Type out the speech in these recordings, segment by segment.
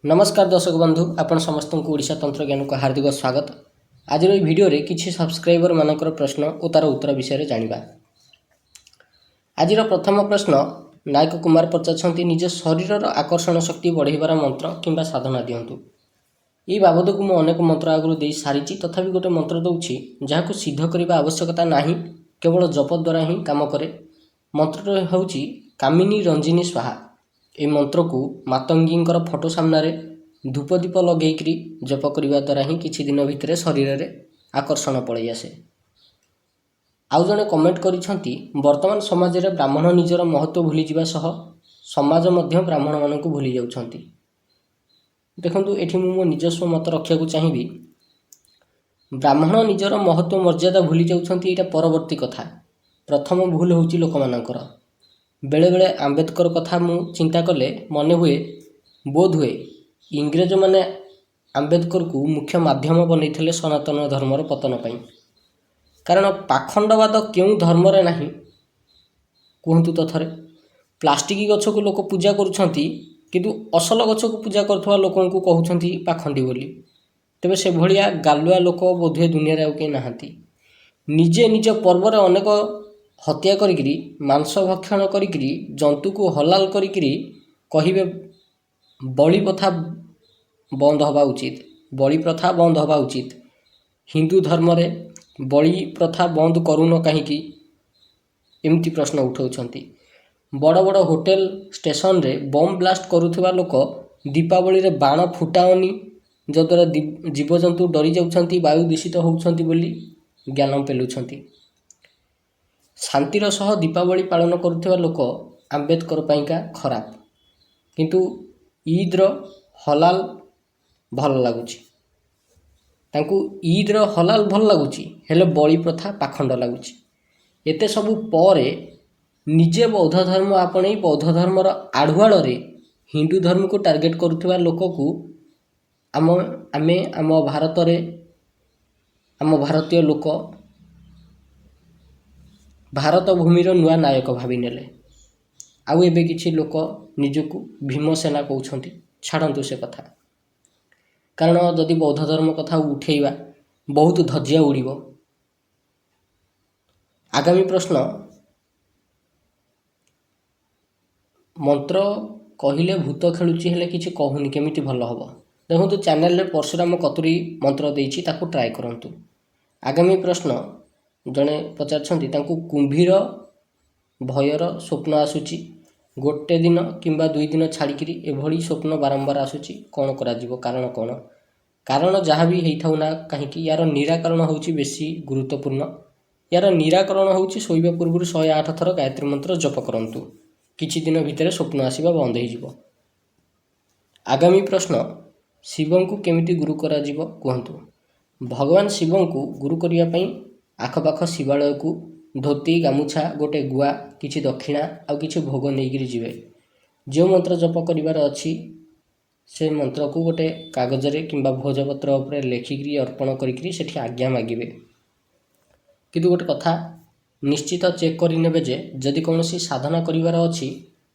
नमस्कार दर्शक बंधु आपण समस्त को ओडिशा तंत्र ज्ञान को हार्दिक स्वागत। आज वीडियो रे किछि सब्सक्राइबर मानकर प्रश्न और तार उत्तर विषय जानिबा। आज प्रथम प्रश्न नायक कुमार पचारछंती निज शरीर आकर्षण शक्ति बढ़ाइबार मंत्र किंबा साधना दियंतु। ई बाबद को मु अनेक मंत्र आगु दे सारिछि, तथापि गोटे मंत्र दउछि जहाको सिद्ध करबा आवश्यकता नाही, केवल जप द्वारा ही काम करे। मंत्र होउछि कामिनी रंजिनी स्वाहा। ए मंत्र को मातंगींकर फोटो सामने धूपदीप लगेकरी जप करने द्वारा ही किछि दिन भितर शरीर में आकर्षण पलि आसे। आउ जने कमेंट करिसंती वर्तमान समाज रे ब्राह्मण निजर महत्व भूली जिबा सह समाज मध्य ब्राह्मण मान को भूली जाउछंती। देखंतु एठी मो निजस्व मत रखिया को चाहिबी। ब्राह्मण निजर महत्व मर्यादा भूली जाउछंती, एटा परवर्ती कथा। प्रथम भूल होउची लोक मानकर। बेले बेले आंबेडकर कथा मु चिंता कले मने हुए बोध हुए इंग्रेज माने आंबेडकर को मुख्य माध्यम बनैथिले सनातन धर्मर पतन पई। कारण पाखंडवाद क्यों धर्म रे नाही कहतु तो थरे। प्लास्टिक गछ को लोक पूजा करूछंती, किंतु असल गछ को पूजा करथवा लोकन को कहउछंती पाखंडी बोली। तबे से भलिया गालुआ लोक बोधे दुनिया रे के नाहंती। निजे निज पर्व रे अनेक हत्या करिकरी मांस भक्षण करिकरी जंतु को हलाल करिकरी कहिबे बलि प्रथा बंद हवा उचित, बलि प्रथा बंद हवा उचित। हिंदू धर्म रे बलि प्रथा बंद करूनो कहीं एमती प्रश्न उठाउछंती। बड़ बड़ होटेल स्टेशन रे बम ब्लास्ट करुथबा लोक दीपावली रे बाण फुटाओनी, जद्वारा जीवजंतु डरी जाउछंती, वायु दूषित होउछंती बोली ज्ञान पेलुछंती। शांतिर सह दीपावली पालन करुथबा लोक आंबेडकर पाइका खराब, किंतु ईद रो हलाल भल लागुची। तांकु ईद रो हलाल भल लागुची, हेले बलि प्रथा पाखंड लागुची। एते सबु परे निजे बौद्ध धर्म आपणे बौद्ध धर्मर आढ़ुआड़ रे हिंदू धर्म को टार्गेट करुथबा लोक को आम भारत रे आम भारतीय लोक भारत भूमिर नुआ नायक भावी नेले। आउ एबे किछि लोक निजको भीमसेना कहउछंती। छाड़ंतु से कथा, कारण जदि बौद्ध धर्म कथा उठेइबा बहुत धज्जिया उड़िबो। आगामी प्रश्न, मंत्र कहिले भूत खेलुची हेले किछि कहूनी केमिति भल हबो। देखंतु चैनल रे परशुराम कतुरी मंत्र देइछि, ताकू ट्राई करंतु। आगामी प्रश्न जने पचारछंती तांकू कुंभीर भयर स्वप्न आसुची, गोटे दिन किंबा दुई दिन छाड़िकी एभली स्वप्न बारंबार आसुची, कौन करा जीवो, कारण कौन? कारण जहाँ भी हेइथाउ ना कहीं यार निराकरण होउची बेसी गुरुत्वपूर्ण। यार निराकरण होउची सोइबा पूर्व 108 थर गायत्री मंत्र जप करंतु, किछि दिन भितर स्वप्न आसीबा बंद हो जिवो। आगामी प्रश्न, शिवं को केमिति गुरु करा जीवो कहंतु। भगवान शिवं को गुरु करिया पई आखपाख शिवालय को धोती गामुछा गोटे गुआ किछि दक्षिणा आउ किछि भोग नहींकि जीवे। जो मंत्र जप करिवार अछि से मंत्र को गोटे कागज रे किंबा भोजपत्र उपरे लेखिकी अर्पण करिकरी सेठी आज्ञा मागिबे। किंतु गोटे कथा निश्चित चेक करि नेबे जे जदि कोनोसी साधना करिवार अछि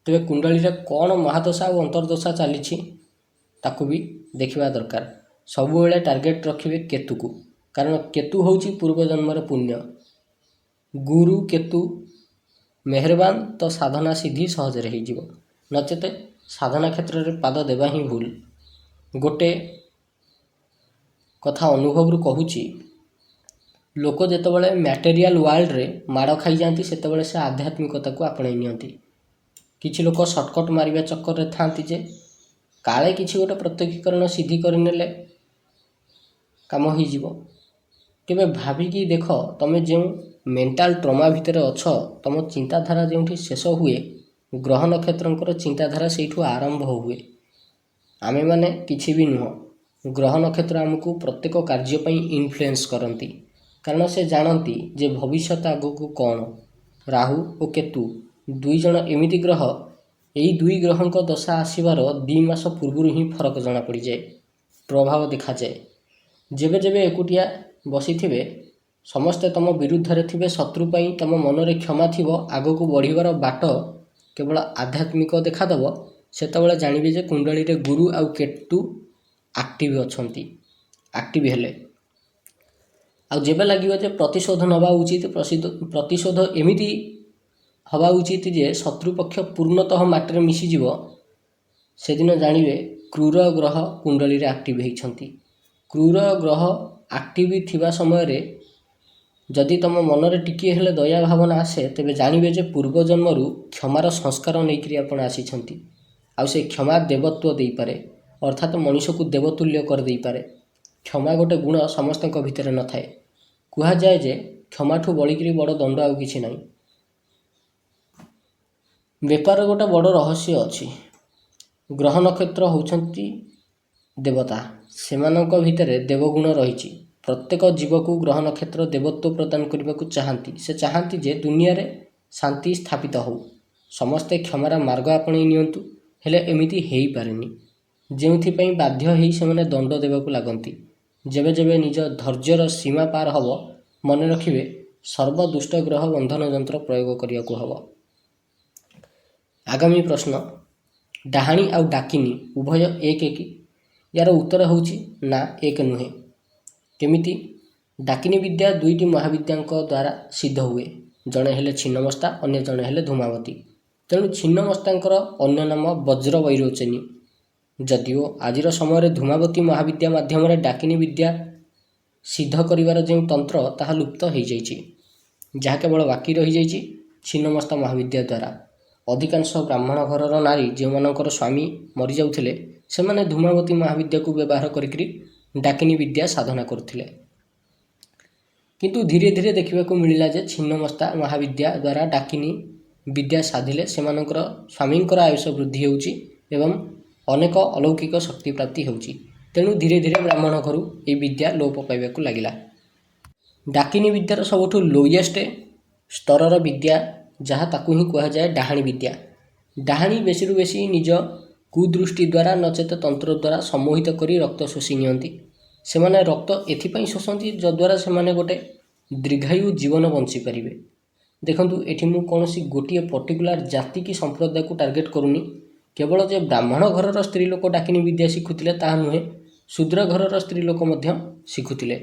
तबे कुंडली रे कोन महादशा और अंतर्दशा चलीछि ताकू भी देखिबा दरकार। सबु बेले टार्गेट रखिबे केतु को, कारण केतु होउची पूर्व जन्मर पुण्य। गुरु केतु मेहरबान तो साधना सिद्धि सहज रही जीवो, नचेत साधना क्षेत्र रे पाद देवा ही भूल। गोटे कथा अनुभव रु कहूची, लोक जेतेबेले मटेरियल वर्ल्ड रे माड़ खाई जाती सेतेबेले से आध्यात्मिकता को आपणे नियंती। किछि लोक शॉर्टकट मारिबा चक्कर रे थांती जे काले किछि गोटे प्रत्यक्षीकरण सिद्धि करनेले काम ही जीवो। केबे भाविकी देख तमे जो मेंटल ट्रमा भितर अछ, तम चिंताधारा जो शेष हुए ग्रह नक्षत्रंकर चिंताधारा सेठू आरंभ हुए। आमे माने किछि भी नुह, ग्रह नक्षत्र आमको प्रत्येक कार्य पई इन्फ्लुएंस करंती, कारण से जानती जे भविष्यत आगो को कौन। राहु और केतु दुई जन एमिति ग्रह, यही दुई ग्रहंक दशा आसीबार 2 मास पूर्व ही फरक जना पड़ जाए, प्रभाव देखा जाए। जेबे जेबे एकुटिया बसी थिबे समस्ते तम विरुद्ध रे थिबे, शत्रु पई तम मन रे क्षमा थिबो, आगो को बढ़िबार बाट केवल आध्यात्मिक देखादेव, ସେତେବେଳେ ଜାଣିବେ ଯେ କୁଣ୍ଡଳୀରେ ଗୁରୁ ଆଉ କେତୁ ଆକ୍ଟିଭ ଅଛନ୍ତି, ଆକ୍ଟିଭ ହେଲେ। ଆଉ ଯେବେ ଲାଗିବ ଯେ ପ୍ରତିଶୋଧ ନେବା ଉଚିତ, ପ୍ରତିଶୋଧ ଏମିତି ହେବା ଉଚିତ ଯେ ଶତ୍ରୁପକ୍ଷ ପୂର୍ଣ୍ଣତଃ ମାଟିରେ ମିଶିଯିବ, ସେଦିନ ଜାଣିବେ କ୍ରୂର ଗ୍ରହ କୁଣ୍ଡଳୀରେ ଆକ୍ଟିଭ ହେଇଛନ୍ତି। କ୍ରୂର ଗ୍ରହ ଆକ୍ଟିଭ ଥିବା ସମୟରେ ଯଦି ତୁମ ମନରେ ଟିକିଏ ହେଲେ ଦୟା ଭାବନା ଆସେ, ତେବେ ଜାଣିବେ ଯେ ପୂର୍ବଜନ୍ମରୁ କ୍ଷମାର ସଂସ୍କାର ନେଇକରି ଆପଣ ଆସିଛନ୍ତି। ଆଉ ସେ କ୍ଷମା ଦେବତ୍ୱ ଦେଇପାରେ, ଅର୍ଥାତ୍ ମଣିଷକୁ ଦେବତୁଲ୍ୟ କରିଦେଇପାରେ। କ୍ଷମା ଗୋଟେ ଗୁଣ ସମସ୍ତଙ୍କ ଭିତରେ ନଥାଏ। କୁହାଯାଏ ଯେ କ୍ଷମାଠୁ ବଳିକିରି ବଡ଼ ଦଣ୍ଡ ଆଉ କିଛି ନାହିଁ। ବେପାର ଗୋଟେ ବଡ଼ ରହସ୍ୟ ଅଛି। ଗ୍ରହ ନକ୍ଷତ୍ର ହେଉଛନ୍ତି ଦେବତା, ସେମାନଙ୍କ ଭିତରେ ଦେବଗୁଣ ରହିଛି। ପ୍ରତ୍ୟେକ ଜୀବକୁ ଗ୍ରହ ନକ୍ଷତ୍ର ଦେବତ୍ୱ ପ୍ରଦାନ କରିବାକୁ ଚାହାନ୍ତି। ସେ ଚାହାନ୍ତି ଯେ ଦୁନିଆରେ ଶାନ୍ତି ସ୍ଥାପିତ ହେଉ, ସମସ୍ତେ କ୍ଷମାର ମାର୍ଗ ଆପଣେଇ ନିଅନ୍ତୁ। ହେଲେ ଏମିତି ହେଇପାରେନି, ଯେଉଁଥିପାଇଁ ବାଧ୍ୟ ହେଇ ସେମାନେ ଦଣ୍ଡ ଦେବାକୁ ଲାଗନ୍ତି। ଯେବେ ଯେବେ ନିଜ ଧୈର୍ଯ୍ୟର ସୀମା ପାର ହେବ, ମନେ ରଖିବେ ସର୍ବଦୁଷ୍ଟ ଗ୍ରହ ବନ୍ଧନ ଯନ୍ତ୍ର ପ୍ରୟୋଗ କରିବାକୁ ହେବ। ଆଗାମୀ ପ୍ରଶ୍ନ, ଡାହାଣୀ ଆଉ ଡାକିନୀ ଉଭୟ ଏକ କି? ଏହାର ଉତ୍ତର ହେଉଛି ନା, ଏକ ନୁହେଁ। କେମିତି? ଡାକିନୀ ବିଦ୍ୟା ଦୁଇଟି ମହାବିଦ୍ୟାଙ୍କ ଦ୍ୱାରା ସିଦ୍ଧ ହୁଏ। ଜଣେ ହେଲେ ଛିନ୍ନମସ୍ତା, ଅନ୍ୟ ଜଣେ ହେଲେ ଧୂମାବତୀ। ତେଣୁ ଛିନ୍ନମସ୍ତାଙ୍କର ଅନ୍ୟ ନାମ ବଜ୍ର ବୈରୋଚନୀ। ଯଦିଓ ଆଜିର ସମୟରେ ଧୂମାବତୀ ମହାବିଦ୍ୟା ମାଧ୍ୟମରେ ଡାକିନୀ ବିଦ୍ୟା ସିଦ୍ଧ କରିବାର ଯେଉଁ ତନ୍ତ୍ର, ତାହା ଲୁପ୍ତ ହୋଇଯାଇଛି, ଯାହା କେବଳ ବାକି ରହିଯାଇଛି ଛିନ୍ନମସ୍ତା ମହାବିଦ୍ୟା ଦ୍ୱାରା। ଅଧିକାଂଶ ବ୍ରାହ୍ମଣ ଘରର ନାରୀ ଯେଉଁମାନଙ୍କର ସ୍ୱାମୀ ମରିଯାଉଥିଲେ, ସେମାନେ ଧୂମାବତୀ ମହାବିଦ୍ୟାକୁ ବ୍ୟବହାର କରିକିରି ଡାକିନୀ ବିଦ୍ୟା ସାଧନା କରୁଥିଲେ। କିନ୍ତୁ ଧୀରେ ଧୀରେ ଦେଖିବାକୁ ମିଳିଲା ଯେ ଛିନ୍ନମସ୍ତା ମହାବିଦ୍ୟା ଦ୍ୱାରା ଡାକିନୀ ବିଦ୍ୟା ସାଧିଲେ ସେମାନଙ୍କର ସ୍ୱାମୀଙ୍କର ଆୟୁଷ ବୃଦ୍ଧି ହେଉଛି ଏବଂ ଅନେକ ଅଲୌକିକ ଶକ୍ତି ପ୍ରାପ୍ତି ହେଉଛି। ତେଣୁ ଧୀରେ ଧୀରେ ବ୍ରାହ୍ମଣ ଘରୁ ଏହି ବିଦ୍ୟା ଲୋପ ପାଇବାକୁ ଲାଗିଲା। ଡାକିନୀ ବିଦ୍ୟାର ସବୁଠୁ ଲୋଏଷ୍ଟ ସ୍ତରର ବିଦ୍ୟା ଯାହା, ତାକୁ ହିଁ କୁହାଯାଏ ଡାହାଣୀ ବିଦ୍ୟା। ଡାହାଣୀ ବେଶୀରୁ ବେଶୀ ନିଜ କୁଦୃଷ୍ଟି ଦ୍ୱାରା ନଚେତ ତନ୍ତ୍ର ଦ୍ୱାରା ସମ୍ମୋହିତ କରି ରକ୍ତ ଶୋଷି ନିଅନ୍ତି। ସେମାନେ ରକ୍ତ ଏଥିପାଇଁ ଶୋଷନ୍ତି ଯଦ୍ୱାରା ସେମାନେ ଗୋଟେ ଦୀର୍ଘାୟୁ ଜୀବନ ବଞ୍ଚିପାରିବେ। ଦେଖନ୍ତୁ, ଏଠି ମୁଁ କୌଣସି ଗୋଟିଏ ପର୍ଟିକୁଲାର ଜାତି କି ସମ୍ପ୍ରଦାୟକୁ ଟାର୍ଗେଟ୍ କରୁନି। କେବଳ ଯେ ବ୍ରାହ୍ମଣ ଘରର ସ୍ତ୍ରୀ ଲୋକ ଡାକିନୀ ବିଦ୍ୟା ଶିଖୁଥିଲେ ତାହା ନୁହେଁ, ଶୂଦ୍ର ଘରର ସ୍ତ୍ରୀ ଲୋକ ମଧ୍ୟ ଶିଖୁଥିଲେ।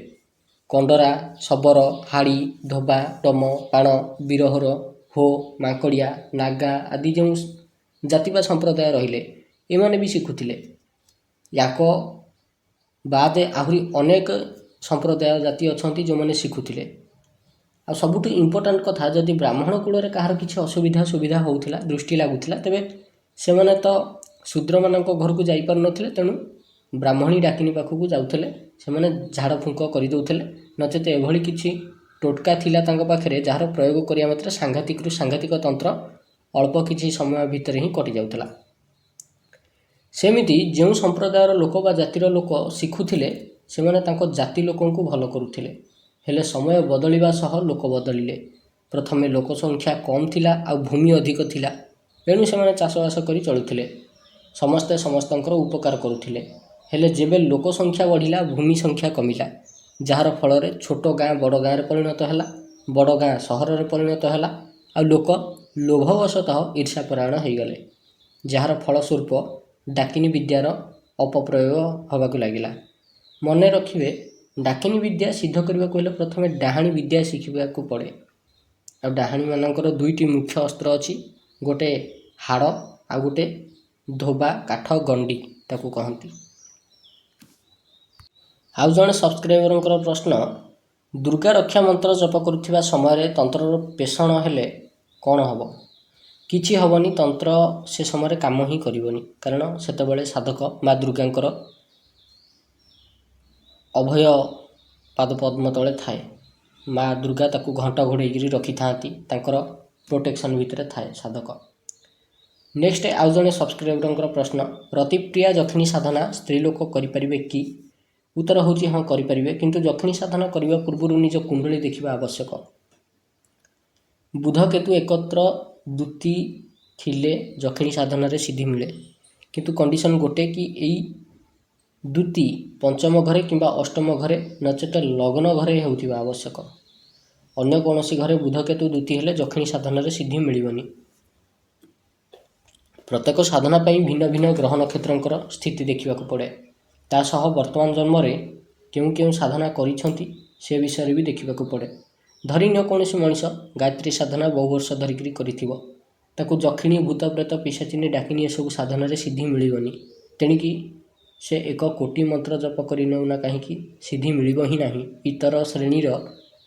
କଣ୍ଡରା, ଶବର, ହାଡ଼ି, ଧୋବା, ଡମ, ପାଣ, ବିରହର, ହୋ, ମାଙ୍କଡ଼ିଆ, ନାଗା ଆଦି ଯେଉଁ ଜାତି ବା ସମ୍ପ୍ରଦାୟ ରହିଲେ, ଏମାନେ ବି ଶିଖୁଥିଲେ। ୟାଙ୍କ ବାଦେ ଆହୁରି ଅନେକ ସମ୍ପ୍ରଦାୟ ଜାତି ଅଛନ୍ତି ଯେଉଁମାନେ ଶିଖୁଥିଲେ। ଆଉ ସବୁଠୁ ଇମ୍ପୋର୍ଟାଣ୍ଟ କଥା, ଯଦି ବ୍ରାହ୍ମଣ କୂଳରେ କାହାର କିଛି ସୁବିଧା ହେଉଥିଲା, ଦୃଷ୍ଟି ଲାଗୁଥିଲା, ତେବେ ସେମାନେ ତ ଶୂଦ୍ରମାନଙ୍କ ଘରକୁ ଯାଇପାରୁନଥିଲେ। ତେଣୁ ବ୍ରାହ୍ମଣୀ ଡାକିନୀ ପାଖକୁ ଯାଉଥିଲେ, ସେମାନେ ଝାଡ଼ ଫୁଙ୍କ କରିଦେଉଥିଲେ। ନଚେତ ଏଭଳି କିଛି ଟୋଟକା ଥିଲା ତାଙ୍କ ପାଖରେ ଯାହାର ପ୍ରୟୋଗ କରିବା ମାତ୍ରେ ସାଂଘାତିକରୁ ସାଂଘାତିକ ତନ୍ତ୍ର ଅଳ୍ପ କିଛି ସମୟ ଭିତରେ ହିଁ କଟିଯାଉଥିଲା। ସେମିତି ଯେଉଁ ସମ୍ପ୍ରଦାୟର ଲୋକ ବା ଜାତିର ଲୋକ ଶିଖୁଥିଲେ, ସେମାନେ ତାଙ୍କ ଜାତି ଲୋକଙ୍କୁ ଭଲ କରୁଥିଲେ। ହେଲେ ସମୟ ବଦଳିବା ସହ ଲୋକ ବଦଳିଲେ। ପ୍ରଥମେ ଲୋକ ସଂଖ୍ୟା କମ୍ ଥିଲା ଆଉ ଭୂମି ଅଧିକ ଥିଲା, ଏଣୁ ସେମାନେ ଚାଷବାସ କରି ଚଳୁଥିଲେ। ସମସ୍ତେ ସମସ୍ତଙ୍କର ଉପକାର କରୁଥିଲେ। ହେଲେ ଯେବେ ଲୋକ ସଂଖ୍ୟା ବଢ଼ିଲା, ଭୂମି ସଂଖ୍ୟା କମିଲା, ଯାହାର ଫଳରେ ଛୋଟ ଗାଁ ବଡ଼ ଗାଁରେ ପରିଣତ ହେଲା, ବଡ଼ ଗାଁ ସହରରେ ପରିଣତ ହେଲା, ଆଉ ଲୋକ ଲୋଭବଶତଃ ଈର୍ଷାପରାୟଣ ହୋଇଗଲେ, ଯାହାର ଫଳସ୍ୱରୂପ ଡାକିନୀ ବିଦ୍ୟାର ଅପପ୍ରୟୋଗ ହେବାକୁ ଲାଗିଲା। ମନେ ରଖିବେ, ଡାକିନୀ ବିଦ୍ୟା ସିଦ୍ଧ କରିବାକୁ ହେଲେ ପ୍ରଥମେ ଡାହାଣୀ ବିଦ୍ୟା ଶିଖିବାକୁ ପଡ଼େ। ଆଉ ଡାହାଣୀମାନଙ୍କର ଦୁଇଟି ମୁଖ୍ୟ ଅସ୍ତ୍ର ଅଛି, ଗୋଟେ ହାଡ଼ ଆଉ ଗୋଟେ ଧୋବା କାଠ ଗଣ୍ଡି ତାକୁ କହନ୍ତି। ଆଉ ଜଣେ ସବସ୍କ୍ରାଇବରଙ୍କର ପ୍ରଶ୍ନ, ଦୁର୍ଗା ରକ୍ଷା ମନ୍ତ୍ର ଜପ କରୁଥିବା ସମୟରେ ତନ୍ତ୍ରର ପେଷଣ ହେଲେ କ'ଣ ହେବ? କିଛି ହେବନି, ତନ୍ତ୍ର ସେ ସମୟରେ କାମ ହିଁ କରିବନି। କାରଣ ସେତେବେଳେ ସାଧକ ମା ଦୁର୍ଗାଙ୍କର ଅଭୟ ପାଦପଦ୍ମ ତଳେ ଥାଏ। ମା ଦୁର୍ଗା ତାକୁ ଘଣ୍ଟ ଘୋଡ଼େଇକିରି ରଖିଥାନ୍ତି, ତାଙ୍କର ପ୍ରୋଟେକ୍ସନ୍ ଭିତରେ ଥାଏ ସାଧକ। ନେକ୍ସଟ ଆଉ ଜଣେ ସବସ୍କ୍ରାଇବରଙ୍କର ପ୍ରଶ୍ନ, ରତିପ୍ରିୟା ଯକ୍ଷିଣୀ ସାଧନା ସ୍ତ୍ରୀ ଲୋକ କରିପାରିବେ କି? ଉତ୍ତର ହେଉଛି ହଁ, କରିପାରିବେ, କିନ୍ତୁ ଯକ୍ଷିଣୀ ସାଧନା କରିବା ପୂର୍ବରୁ ନିଜ କୁଣ୍ଡଳୀ ଦେଖିବା ଆବଶ୍ୟକ। ବୁଧ କେତୁ ଏକତ୍ର ଦ୍ୟୁତି ଥିଲେ ଯକ୍ଷିଣୀ ସାଧନାରେ ସିଦ୍ଧି ମିଳେ, କିନ୍ତୁ କଣ୍ଡିସନ ଗୋଟେ କି ଏଇ ଦ୍ୟୁତି ପଞ୍ଚମ ଘରେ କିମ୍ବା ଅଷ୍ଟମ ଘରେ ନଚେତ ଲଗ୍ନ ଘରେ ହେଉଥିବା ଆବଶ୍ୟକ। ଅନ୍ୟ କୌଣସି ଘରେ ବୁଧ କେତୁ ଦ୍ୟୁତି ହେଲେ ଯକ୍ଷିଣୀ ସାଧନାରେ ସିଦ୍ଧି ମିଳିବନି। ପ୍ରତ୍ୟେକ ସାଧନା ପାଇଁ ଭିନ୍ନ ଭିନ୍ନ ଗ୍ରହ ନକ୍ଷତ୍ରଙ୍କର ସ୍ଥିତି ଦେଖିବାକୁ ପଡ଼େ। ତା ସହ ବର୍ତ୍ତମାନ ଜନ୍ମରେ କେଉଁ କେଉଁ ସାଧନା କରିଛନ୍ତି ସେ ବିଷୟରେ ବି ଦେଖିବାକୁ ପଡ଼େ। ଧରିନିଅ କୌଣସି ମଣିଷ ଗାୟତ୍ରୀ ସାଧନା ବହୁ ବର୍ଷ ଧରିକିରି କରିଥିବ, ତାକୁ ଯକ୍ଷିଣୀ ଭୂତ ପ୍ରେତ ପିଶାଚିନୀ ଡାକିନୀ ଏସବୁ ସାଧନାରେ ସିଦ୍ଧି ମିଳିବନି। ତେଣିକି ସେ 1 କୋଟି ମନ୍ତ୍ର ଜପ କରିନେଉ ନା କାହିଁକି ସିଦ୍ଧି ମିଳିବ ହିଁ ନାହିଁ। ଇତର ଶ୍ରେଣୀର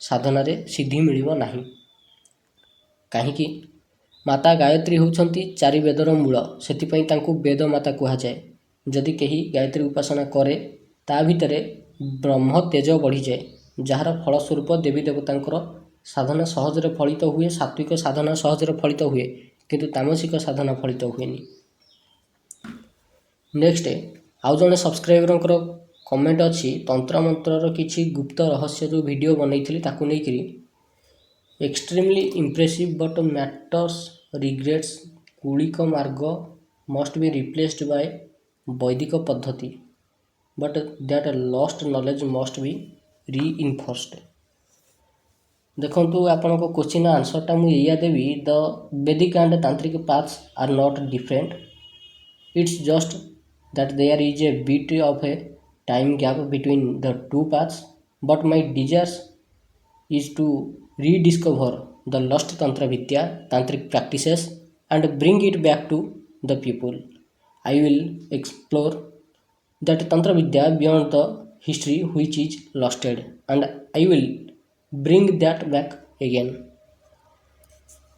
ସାଧନାରେ ସିଦ୍ଧି ମିଳିବ ନାହିଁ। କାହିଁକି? ମାତା ଗାୟତ୍ରୀ ହେଉଛନ୍ତି 4 ବେଦର ମୂଳ, ସେଥିପାଇଁ ତାଙ୍କୁ ବେଦ ମାତା କୁହାଯାଏ। ଯଦି କେହି ଗାୟତ୍ରୀ ଉପାସନା କରେ ତା ଭିତରେ ବ୍ରହ୍ମ ତେଜ ବଢ଼ିଯାଏ, ଯାହାର ଫଳସ୍ୱରୂପ ଦେବୀ ଦେବତାଙ୍କର ସାଧନା ସହଜରେ ଫଳିତ ହୁଏ। ସାତ୍ୱିକ ସାଧନା ସହଜରେ ଫଳିତ ହୁଏ, କିନ୍ତୁ ତାମସିକ ସାଧନା ଫଳିତ ହୁଏନି। ନେକ୍ସଟ, ଆଉ ଜଣେ ସବସ୍କ୍ରାଇବରଙ୍କର କମେଣ୍ଟ ଅଛି, ତନ୍ତ୍ରମନ୍ତ୍ରର କିଛି ଗୁପ୍ତ ରହସ୍ୟ ଯେଉଁ ଭିଡ଼ିଓ ବନେଇଥିଲି ତାକୁ ନେଇକରି extremely impressive but matters regrets କୂଳିକ ମାର୍ଗ ମଷ୍ଟ ବି ରିପ୍ଲେସ୍ଡ ବାୟ ବୈଦିକ ପଦ୍ଧତି but that lust knowledge must be reinforced. ଦେଖନ୍ତୁ, ଆପଣଙ୍କ କ୍ୱେଶ୍ଚିନ୍ ଆନ୍ସରଟା ମୁଁ ଏଇଆ ଦେବି, the Vedic and tantric paths are not different, it's just that there is a bit of a time gap between the two paths, but my desire is to rediscover the lost tantra vidya, tantric practices and bring it back to the people. I will explore that tantra vidya beyond the history which is lusted, and I will bring that back again.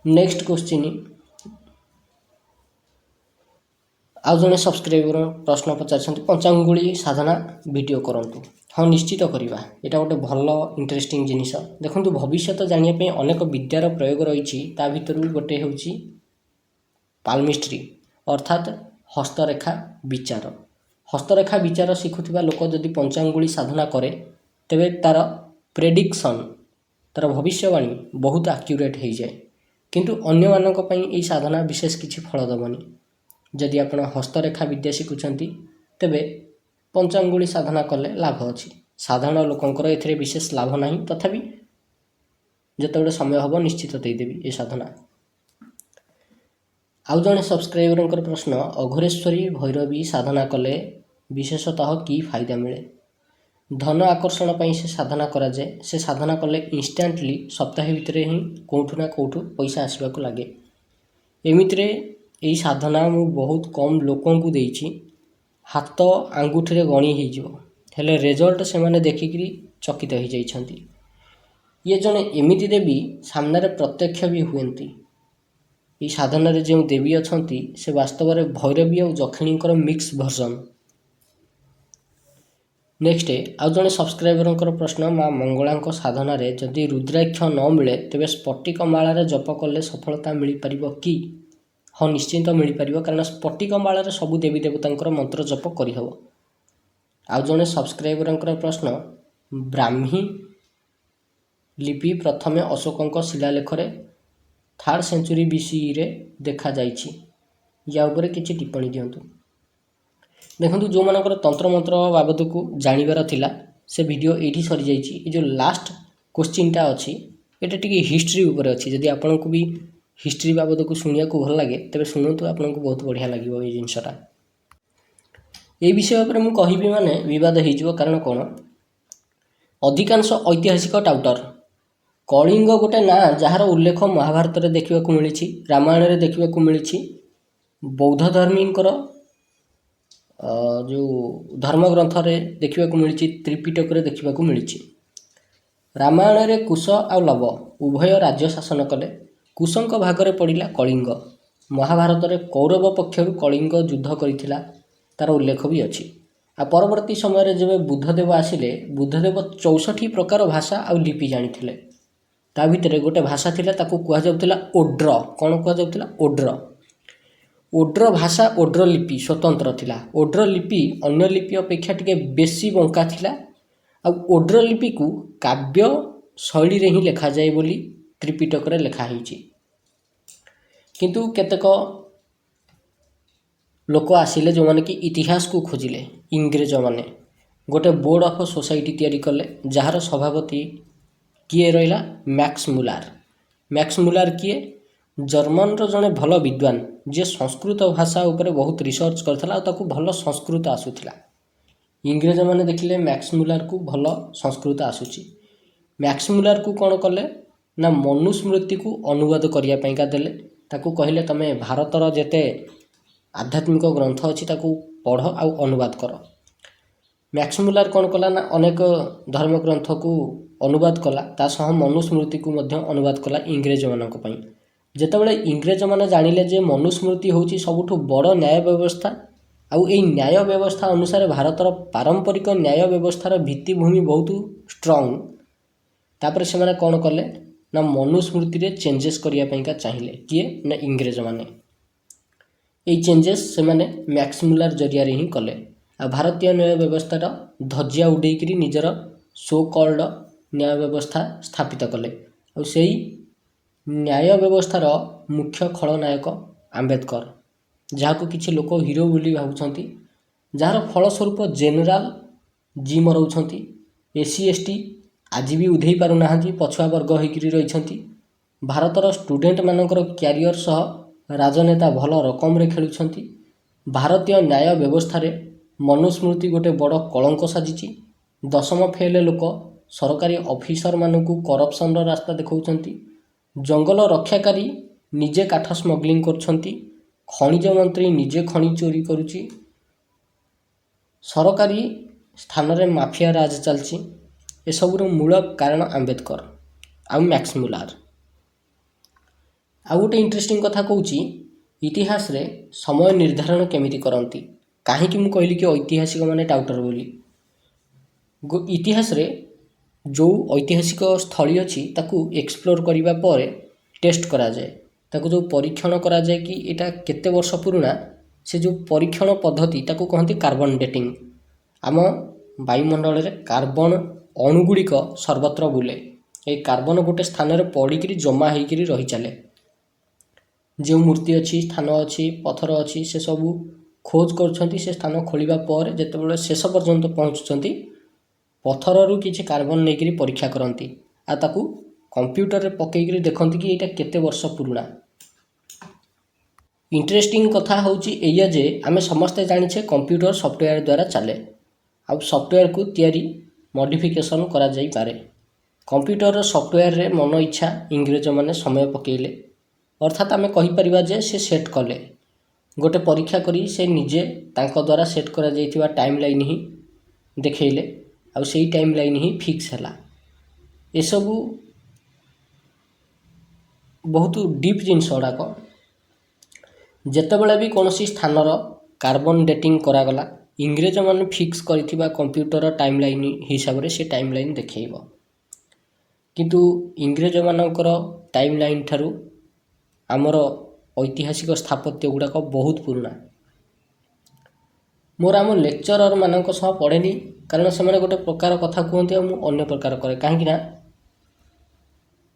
Next question, ଆଉ ଜଣେ subscriber ପ୍ରଶ୍ନ ପଚାରିଛନ୍ତି, ପଞ୍ଚାଙ୍ଗୁଳି ସାଧନା video କରନ୍ତୁ। ହଁ, ନିଶ୍ଚିତ କରିବା। ଏଇଟା ଗୋଟେ ଭଲ ଇଣ୍ଟରେଷ୍ଟିଂ ଜିନିଷ। ଦେଖନ୍ତୁ, ଭବିଷ୍ୟତ ଜାଣିବା ପାଇଁ ଅନେକ ବିଦ୍ୟାର ପ୍ରୟୋଗ ରହିଛି। ତା ଭିତରୁ ଗୋଟେ ହେଉଛି ପାଲମିଷ୍ଟ୍ରି ଅର୍ଥାତ୍ ହସ୍ତରେଖା ବିଚାର। ହସ୍ତରେଖା ବିଚାର ଶିଖୁଥିବା ଲୋକ ଯଦି ପଞ୍ଚାଙ୍ଗୁଳି ସାଧନା କରେ, ତେବେ ତା'ର ପ୍ରେଡିକ୍ସନ୍, ତା'ର ଭବିଷ୍ୟବାଣୀ ବହୁତ ଆକ୍ୟୁରେଟ୍ ହେଇଯାଏ। କିନ୍ତୁ ଅନ୍ୟମାନଙ୍କ ପାଇଁ ଏହି ସାଧନା ବିଶେଷ କିଛି ଫଳ ଦେବନି। ଯଦି ଆପଣ ହସ୍ତରେଖା ବିଦ୍ୟା ଶିଖୁଛନ୍ତି, ତେବେ ପଞ୍ଚାଙ୍ଗୁଳି ସାଧନା କଲେ ଲାଭ ଅଛି। ସାଧାରଣ ଲୋକଙ୍କର ଏଥିରେ ବିଶେଷ ଲାଭ ନାହିଁ, ତଥାପି ଯେତେବେଳେ ସମୟ ହେବ ନିଶ୍ଚିତ ଦେଇଦେବି ଏ ସାଧନା। ଆଉ ଜଣେ ସବସ୍କ୍ରାଇବରଙ୍କର ପ୍ରଶ୍ନ, ଅଘୋରେଶ୍ୱରୀ ଭୈରବୀ ସାଧନା କଲେ ବିଶେଷତଃ କି ଫାଇଦା ମିଳେ? ଧନ ଆକର୍ଷଣ ପାଇଁ ସେ ସାଧନା କରାଯାଏ। ସେ ସାଧନା କଲେ ଇନଷ୍ଟାଣ୍ଟଲି ସପ୍ତାହେ ଭିତରେ ହିଁ କେଉଁଠୁ ନା କେଉଁଠୁ ପଇସା ଆସିବାକୁ ଲାଗେ। ଏମିତିରେ ଏହି ସାଧନା ମୁଁ ବହୁତ କମ୍ ଲୋକଙ୍କୁ ଦେଇଛି, ହାତ ଆଙ୍ଗୁଠିରେ ଗଣି ହେଇଯିବ, ହେଲେ ରେଜଲ୍ଟ ସେମାନେ ଦେଖିକିରି ଚକିତ ହୋଇଯାଇଛନ୍ତି। ଇଏ ଜଣେ ଏମିତି ଦେବୀ, ସାମ୍ନାରେ ପ୍ରତ୍ୟକ୍ଷ ବି ହୁଅନ୍ତି। ଏହି ସାଧନାରେ ଯେଉଁ ଦେବୀ ଅଛନ୍ତି ସେ ବାସ୍ତବରେ ଭୈରବୀ ଆଉ ଯକ୍ଷିଣୀଙ୍କର ମିକ୍ସ ଭର୍ସନ୍। ନେକ୍ସଟ, ଆଉ ଜଣେ ସବସ୍କ୍ରାଇବରଙ୍କର ପ୍ରଶ୍ନ, ମା ମଙ୍ଗଳାଙ୍କ ସାଧନାରେ ଯଦି ରୁଦ୍ରାକ୍ଷ ନ ମିଳେ ତେବେ ସ୍ଫଟିକ ମାଳାରେ ଜପ କଲେ ସଫଳତା ମିଳିପାରିବ କି? ହଁ, ନିଶ୍ଚିନ୍ତ ମିଳିପାରିବ, କାରଣ ସ୍ଫଟିକ ମାଳାରେ ସବୁ ଦେବୀ ଦେବତାଙ୍କର ମନ୍ତ୍ର ଜପ କରିହେବ। ଆଉ ଜଣେ ସବସ୍କ୍ରାଇବରଙ୍କର ପ୍ରଶ୍ନ, ବ୍ରାହ୍ମୀ ଲିପି ପ୍ରଥମେ ଅଶୋକଙ୍କ ଶିଳାଲେଖରେ 3rd ସେଞ୍ଚୁରୀ BCEରେ ଦେଖାଯାଇଛି। ୟା ଉପରେ କିଛି ଟିପ୍ପଣୀ ଦିଅନ୍ତୁ। ଦେଖନ୍ତୁ, ଯେଉଁମାନଙ୍କର ତନ୍ତ୍ରମନ୍ତ୍ର ବାବଦକୁ ଜାଣିବାର ଥିଲା ସେ ଭିଡ଼ିଓ ଏଇଠି ସରିଯାଇଛି। ଏ ଯେଉଁ ଲାଷ୍ଟ କ୍ୱେଶ୍ଚିନ୍ଟା ଅଛି, ଏଇଟା ଟିକେ ହିଷ୍ଟ୍ରି ଉପରେ ଅଛି। ଯଦି ଆପଣଙ୍କୁ ବି ହିଷ୍ଟ୍ରି ବାବଦକୁ ଶୁଣିବାକୁ ଭଲ ଲାଗେ ତେବେ ଶୁଣନ୍ତୁ, ଆପଣଙ୍କୁ ବହୁତ ବଢ଼ିଆ ଲାଗିବ ଏଇ ଜିନିଷଟା। এই ବିଷୟ ଉପରେ ମୁଁ କହିବି ମାନେ ବିବାଦ ହେଇଯିବ। କାରଣ କ'ଣ? ଅଧିକାଂଶ ଐତିହାସିକ ଟାଉଟର କଳିଙ୍ଗ ଗୋଟେ ନାଁ ଯାହାର ଉଲ୍ଲେଖ ମହାଭାରତରେ ଦେଖିବାକୁ ମିଳିଛି, ରାମାୟଣରେ ଦେଖିବାକୁ ମିଳିଛି, ବୌଦ୍ଧ ଧର୍ମୀଙ୍କର ଯେଉଁ ଧର୍ମଗ୍ରନ୍ଥରେ ଦେଖିବାକୁ ମିଳିଛି, ତ୍ରିପିଟକରେ ଦେଖିବାକୁ ମିଳିଛି। ରାମାୟଣରେ କୁଶ ଆଉ ଲବ ଉଭୟ ରାଜ୍ୟ ଶାସନ କଲେ। କୁଶଙ୍କ ଭାଗରେ ପଡ଼ିଲା କଳିଙ୍ଗ। ମହାଭାରତରେ କୌରବ ପକ୍ଷରୁ କଳିଙ୍ଗ ଯୁଦ୍ଧ କରିଥିଲା, ତା'ର ଉଲ୍ଲେଖ ବି ଅଛି। ଆଉ ପରବର୍ତ୍ତୀ ସମୟରେ ଯେବେ ବୁଦ୍ଧଦେବ ଆସିଲେ, ବୁଦ୍ଧଦେବ 64 ପ୍ରକାର ଭାଷା ଆଉ ଲିପି ଜାଣିଥିଲେ। ତା ଭିତରେ ଗୋଟେ ଭାଷା ଥିଲା, ତାକୁ କୁହାଯାଉଥିଲା ଓଡ୍ର। କ'ଣ କୁହାଯାଉଥିଲା? ଓଡ୍ର। ଓଡ୍ର ଭାଷା, ଓଡ୍ର ଲିପି ସ୍ୱତନ୍ତ୍ର ଥିଲା। ଓଡ୍ର ଲିପି ଅନ୍ୟ ଲିପି ଅପେକ୍ଷା ଟିକେ ବେଶୀ ବଙ୍କା ଥିଲା। ଆଉ ଓଡ୍ର ଲିପିକୁ କାବ୍ୟ ଶୈଳୀରେ ହିଁ ଲେଖାଯାଏ ବୋଲି ତ୍ରିପିଟକରେ ଲେଖା ହେଇଛି। କିନ୍ତୁ କେତେକ ଲୋକ ଆସିଲେ ଯେଉଁମାନେ କି ଇତିହାସକୁ ଖୋଜିଲେ। ଇଂରେଜମାନେ ଗୋଟେ ବୋର୍ଡ଼ ଅଫ୍ ସୋସାଇଟି ତିଆରି କଲେ, ଯାହାର ସଭାପତି କିଏ ରହିଲା? ମ୍ୟାକ୍ସ ମୁଲାର। ମ୍ୟାକ୍ସ ମୁଲାର କିଏ? जर्मन जड़े भल विद्वान जी संस्कृत भाषा उपरे बहुत रिसर्च करथिला और ताकू भल संस्कृत आसूला। इंग्रेज मैंने देखिले मैक्समुलर को भल संस्कृत आसूची। मैक्समुलर को कौन कले ना मनुस्मृति को अनुवाद करने देले। ताकू कहले तमे भारतर जेते आध्यात्मिक ग्रंथ अच्छी ताकू पढ़ आ अनुवाद कर। मैक्समुलर कौन कला ना अनेक धर्म ग्रंथ को अनुवाद कला ता सह मनुस्मृति को मध्य अनुवाद कला इंग्रेज मानक पई। जेतेबेले इंग्रेज माने जानिले जे मनुस्मृति होची सबुठु बड़ न्याय व्यवस्था आउ एई न्याय व्यवस्था अनुसार भारतर पारंपरिक न्याय व्यवस्थार भित्तिभूमि बहुत स्ट्रॉन्ग। तापर से माने कौन कले ना मनुस्मृति रे चेंजेस करिया पईका चाहिए किए ना इंग्रेज माने। एई चेंजेस से माने मैक्समुलर जरिया रे ही कले। आ भारतीय न्याय व्यवस्थार धज्जिया उड़ेकरी निजर सो कॉल्ड न्याय व्यवस्था स्थापित कले। और सेई न्याय व्यवस्थार मुख्य खलनायक आंबेडकर, जहाँ को किसी लोक हीरो बोली भावुंट, जार फलस्वरूप जेनेल जी मराउंट। एससी एसटी आज भी उधे पारना पछुआ वर्ग होकर रही। भारतर स्टूडेंट मानकर क्यारियर सह राजनेता भल रकम रे खेलुंट। भारतीय न्याय व्यवस्था रे मनुस्मृति गोटे बड़ कलंक साजिची। दशम फेल लोक सरकारी ऑफिसर मानकू करप्शन रास्ता देखौछंती। जंगल रक्षाकारी निजे काठ स्मग्लिंग करछंती। खनिज मंत्री निजे खनि चोरी करुची। सरकारी स्थान रे माफिया राज चलची। ए सबुर मूल कारण आंबेडकर आउ मैक्समुलर। आउ गोटे इंटरेस्टिंग कथा कहूँ, इतिहास रे समय निर्धारण केमिति करंती। कहीं मु कहली कि ऐतिहासिक माने टाउटर बोली। इतिहास रे जो ऐतिहासिक स्थली अच्छी ताकू एक्सप्लोर करिबा पर टेस्ट करा जाए। ताकू जो परीक्षण करा जाए कि एटा केते वर्ष पुराना, से जो परीक्षण पद्धति ताकू कहती कार्बन डेटिंग। आम वायुमंडल रे कार्बन अणुगुड़िक सर्वत्र बुले। ए कार्बन गोटे स्थान रे पड़िकी जमा होकर रही चले। जो मूर्ति अच्छी, स्थान अच्छी, पत्थर अच्छी, से सबू खोज कर स्थान खोलिबा पर जेतेबेले शेष पर्यंत पहुँचुंट पत्थर रु किसी कार्बन नहीं परीक्षा करती। आ ताकू कंप्यूटर रे पकईकरी देखती कि एटा केते वर्ष पुराना। इंटरेस्टिंग कथा होची एया जे आमे समस्ते जानिछे कंप्यूटर सॉफ्टवेयर द्वारा चले। आ सॉफ्टवेयर को तैयारी मॉडिफिकेशन करा जाई पारे। कंप्यूटर सॉफ्टवेयर रे मन इच्छा इंग्रेज माने समय पकेले, अर्थात आमे कहि परिबा जे से सेट कले। गोटे परीक्षा करी से निजे तांको द्वारा सेट करा जाइथिबा टाइमलाइन ही देखैले। आ सेही टाइमलाइन ही फिक्स हैला। ए सबू बहुत डीप जिनस गुड़ाक। जेतेबेले भी कौनसी स्थानर कार्बन डेटिंग करागला, इंग्रेज माने फिक्स करिथिबा कंप्यूटर टाइमलाइन हिसाब से टाइमलाइन देखैब। किंतु इंग्रेज मानकर टाइमलाइन ठारू आमर ऐतिहासिक स्थापत्य गुड़ाक बहुत पुराना। मोर आम लेक्चरर मानक सह पढ़ेनी, कारण से माने गोटे प्रकार कथा कहते मु अन्य प्रकार करे। कहीं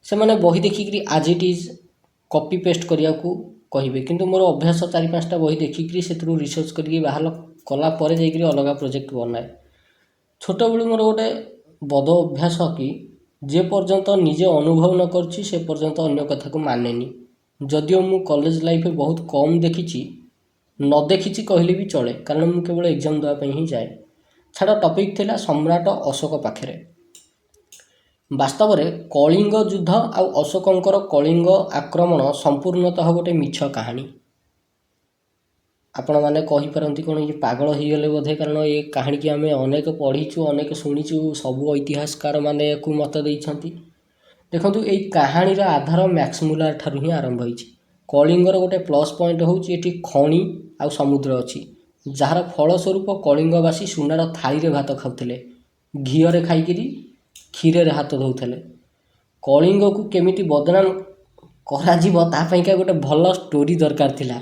से माने बही देखिकी आज इट इज कॉपी पेस्ट करिया को कहिबे, किंतु मोर अभ्यास 4-5टा बही देखिकी से रिसर्च करके बाहर कला परे जाइकरी अलग प्रोजेक्ट बनाए। छोट बेलू मोर गोटे बद अभ्यास कि जे पर्यंत निजे अनुभव न करछि से पर्यंत अन्य कथा को मानेनी। जदिओ मु कॉलेज लाइफ बहुत कम देखी, न देखी कहले भी चले, कारण मु केवल एग्जाम देवाई ही जाए। छाड़ टॉपिक थिला सम्राट अशोक पाखे। वास्तव में कलिंग युद्ध आउ अशोकंकर कलिंग आक्रमण संपूर्णतः गोटे मिछ कहानी। आपण मैंने कहींपारती कौन ये पागल हो गले बोधे, कारण ये कहानी की आम अनेक पढ़ीचु, अनेक शुणीचु, सबू इतिहासकार मैंने या मत देइछंती। देखंतु ये कहानीर आधार मैक्समुलर ठारू ही आरंभ होइछि। कलिंगर गोटे प्लस पॉइंट होउछि एठी खणी आउ समुद्र अछि, जार फलस्वरूप कलिंगवासी सुनार थाली रे भात खाउथिले, घीरे खाइकिरी क्षीर रे हाथ धोउथिले। कलिंग को केमिति बदनाम करा जीवो ता पईका गोटे भल स्टोरी दरकार थिला।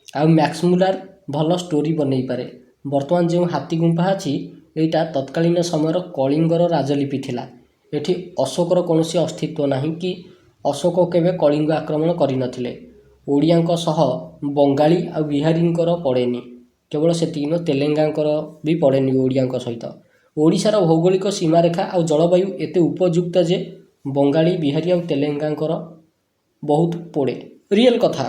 आ मैक्समुलर भल स्टोरी बनई पारे। वर्तमान जो हाथी गुंफा अछि एटा तत्कालीन समयर कलिंगर राजलिपि थिला। एठी अशोकर कौनसी अस्तित्व नहीं कि अशोक केबे कलिंग आक्रमण करि नथिले। ओडियांक सह बंगाली आ बिहारींकर पड़ेनी, केवल सेतिनो तेलेंगांकर भी पड़ेनी ओडियांक सहित। ओडिशार भौगोलिक सीमारेखा आ जलवायु एते उपयुक्त जे बंगाली बिहारी आ तेलेंगांकर बहुत पड़े। रियल कथा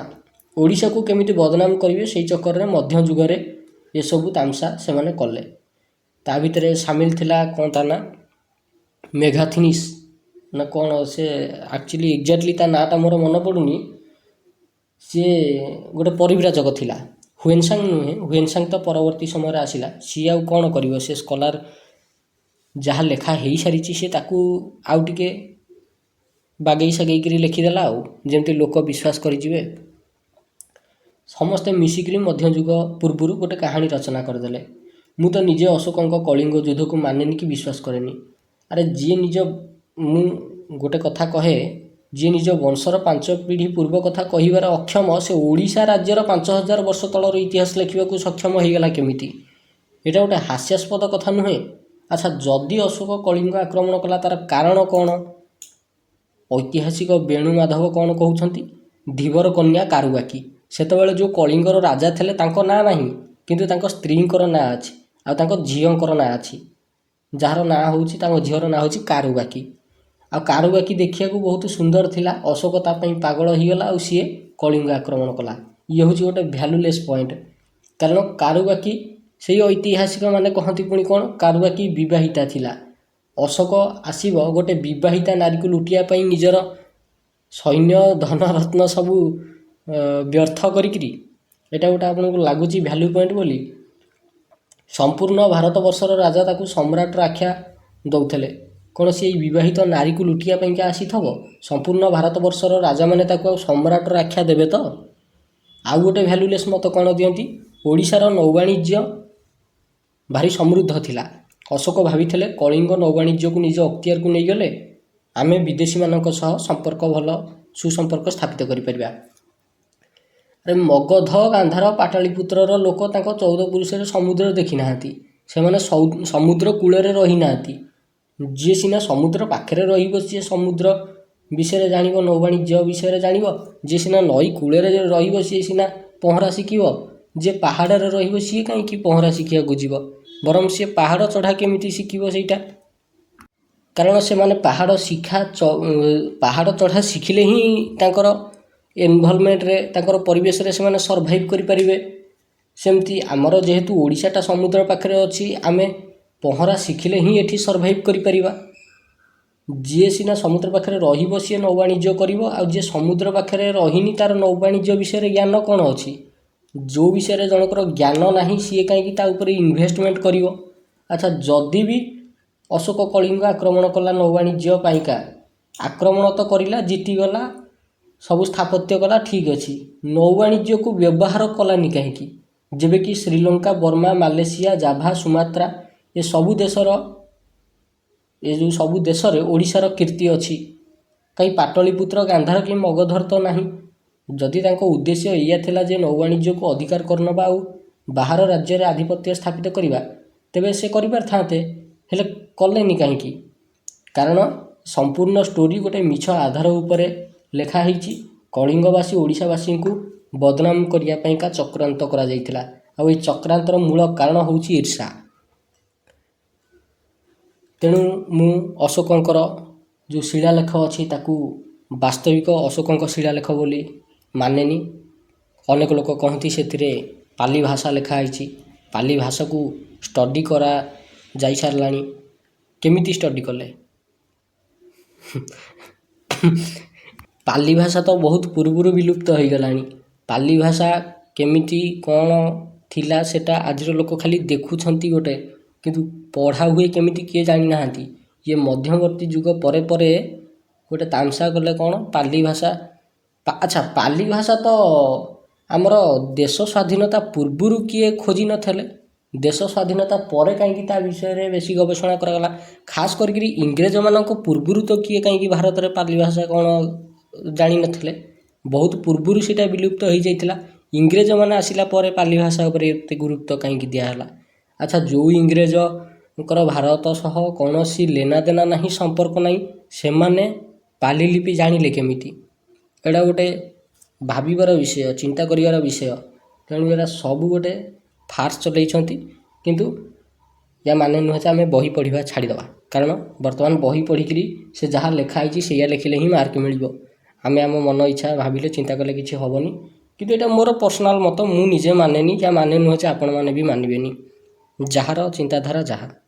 ओडिशा को केमिति बदनाम करेंगे से चक्कर में मध्ययुगे ये सबू तामसा से माने कले। ता भितर सामिल थिला कौन ता ना मेघाथिनिस ना कौन से एक्चुअली एक्जाक्टली ता नाटा मोर मन पड़ुनी। सी गोटे परिव्राजक थिला हुएनसांग नुहे हुएनसांग तो परवर्ती समय आसिला सी आउ कौन कर से स्कॉलर जहाँ लेखा हो सारी सी ताकू आउ टिके बागई सागई लिखिदेला आउ जमती लोक विश्वास करेंगे। समस्ते मिसिक मध्ययुग पूर्वर गोटे कहानी रचना करदे। मु तो निजे अशोक कलिंग युद्ध को मानेनि कि विश्वास करेनि। अरे जी निज मु गोटे कथा कहे जी निज वंशर 5 पीढ़ी पूर्व कथा कहबार अक्षम से ओडिशा राज्यर 5000 वर्ष तलर इतिहास लिखा सक्षम होगला केमिति? एटा गोटे हास्यास्पद कथा नुहे। अच्छा जदि अशोक कलिंग आक्रमण कला तार कारण कौन? ऐतिहासिक वेणुमाधव कौन कहते धीवर कन्या कारुबाकी सेतबेले जो कलिंगर राजा थे ना नहीं किंतु तांको स्त्रींकर ना अच्छी आ झीओंकर ना अच्छी जार ना हूँ झीर ना हूँ कारुबाकी। आ कारुबाकी देखिया को बहुत सुंदर थिला। अशोक तापाई पागल होगला आ सी कलिंग आक्रमण कला। ये हूँ गोटे भैल्यूलेस पॉइंट कारण कारुबाकी से ऐतिहासिक माने कहती पुणी कौन कारुबाकी विवाहिता थिला। अशोक आसब गोटे विवाहिता नारी को लुटियापाई निजर सैन्य धन रत्न सबू व्यर्थ करिकरी एटा गोटे आपको लगुच भैल्यू पॉइंट बोली। संपूर्ण भारत वर्षर राजा ताकू सम्राटर आख्या दौले कौन सी विवाहित नारी को लुटियापाई क्या आसी थब? संपूर्ण भारत वर्षर राजा मैंने ताकू सम्राटर आख्या देवे तो? आउ गोटे भैल्यूलेस मत कौन दियंती ओडिशार नौवाणिज्य भारी समृद्ध थिला। अशोक भावी कलिंग नौवाणिज्य को निज अख्तियार को नहीं गले आमे विदेशी मानक सह संपर्क भल सुसंपर्क स्थापित करिपरिबा। अरे मगध गांधार पाटलिपुत्रर लोक 14 पुरुष समुद्र देखी ना से समुद्र कूल रही ना जी सीना समुद्र पाखे री समुद्र विषय जान नौवाणिज्य विषय जान जी सीना नई कूल री सीना पहरा शिख जे पहाड़ सी कहीं पहरा शिखा जीव बरम सी पहाड़ चढ़ा केमी शिखब सेटा कारण से माने पहाड़ पहाड़ चढ़ा शिखिले ही तांकर इनवॉल्वमेंट रे तांकर परिवेश रे से माने सर्वाइव करि परिबे। सेमती आमर जेहेतु ओडिशाटा समुद्र पाखे अच्छी आमे पहरा शिखिले ही एठी सर्वाइव करि परिबा। जी सीना समुद्र पाखे रहिबो सी नौवाणिज्य करिवो आ जे समुद्र पाखे रहिनी तार नौवाणिज्य विषय ज्ञान कौन अच्छी जो विषय जनकर ज्ञान नाही सी कहीं इन्वेस्टमेंट करिवो। अच्छा जदि भी अशोक कलिंग आक्रमण कला नौवाणिज्य पाइका आक्रमण तो करिला जीतीगला सबू स्थापत्य कला ठीक अच्छी नौवाणिज्य को व्यवहार कलानी कहीं जेबे कि श्रीलंका बर्मा मालेशिया जाभा सुमात्रा ये सबू देशर ये जो सबू देश रे ओडिशार कीर्ति अच्छी कहीं पाटलिपुत्र गांधार कि मगधर तो नहीं। जदि तांको उद्देश्य या थिला जे नौवाणिज्य को अधिकार करनबा आ बाहर राज्य रे आधिपत्य स्थापित करिबा तेबे से करिबार थाते हेले कलेनी कहीं कारण संपूर्ण स्टोरी गोटे मिछ आधार उपरे लेखा होईची कलिंगवासी ओडिशावासी को बदनाम करिया पई का चक्रांत करा जायतिला आ ए चक्रांतर मूल कारण होउची ईर्षा। तेणु मु अशोकंकर जो शिलालेख अच्छी ताकू वास्तविक अशोकंक शिलालेख बोली मानेनी। अनेक लोक कहती से पाली भाषा लिखाई पाली भाषा को स्टडी करा जाई सारलानी केमिति स्टडी कले पाली भाषा तो बहुत पूर्वर विलुप्त हो गलानी। पाली भाषा केमिति कौन थिला सेटा आज लोक खाली देखुछंती गोटे किंतु पढ़ा हुए केमिति किए जानी नाहांती। ये मध्यवर्ती युग परे परे गोटे तामसा कले कौन पाली भाषा अच्छा पाली भाषा तो आमर देश स्वाधीनता पूर्वर किए खोजी नथले देश स्वाधीनता पर कहीं ता विषय रे बेसी गवेषणा करागला खास करके इंग्रेज मानक पूर्वर तो किए कहीं भारत में पाली भाषा कौन जानी नथले बहुत पूर्वर सीटा विलुप्त हो जाइतिला। इंग्रेज माने आसिला परे पाली भाषा उपरे एते गुरुत्व कहीं दियाला। अच्छा जो इंग्रेज भारत सह कौन सी लेना देना नहीं संपर्क नहीं से माने पाली लिपि जानिले केमिति एटा गोटे भाविबार विषय चिंता करिवार विषय। तेणु एरा सब गोटे फार्स चलैछंती किंतु या माने नुहे जे आमे बही पढ़िबा छाड़ीदबा कारण वर्तमान बही पढ़िकरी से जहाँ लेखाई से लिखिले ही मार्क मिल ଆମେ ଆମ ମନ ଇଚ୍ଛା ଭାବିଲେ ଚିନ୍ତା କଲେ କିଛି ହେବନି। କିନ୍ତୁ ଏଇଟା ମୋର ପର୍ସନାଲ୍ ମତ, ମୁଁ ନିଜେ ମାନେନି, ଯାହା ମାନେ ନୁହେଁ ଯେ ଆପଣମାନେ ବି ମାନିବେନି। ଯାହାର ଚିନ୍ତାଧାରା ଯାହା।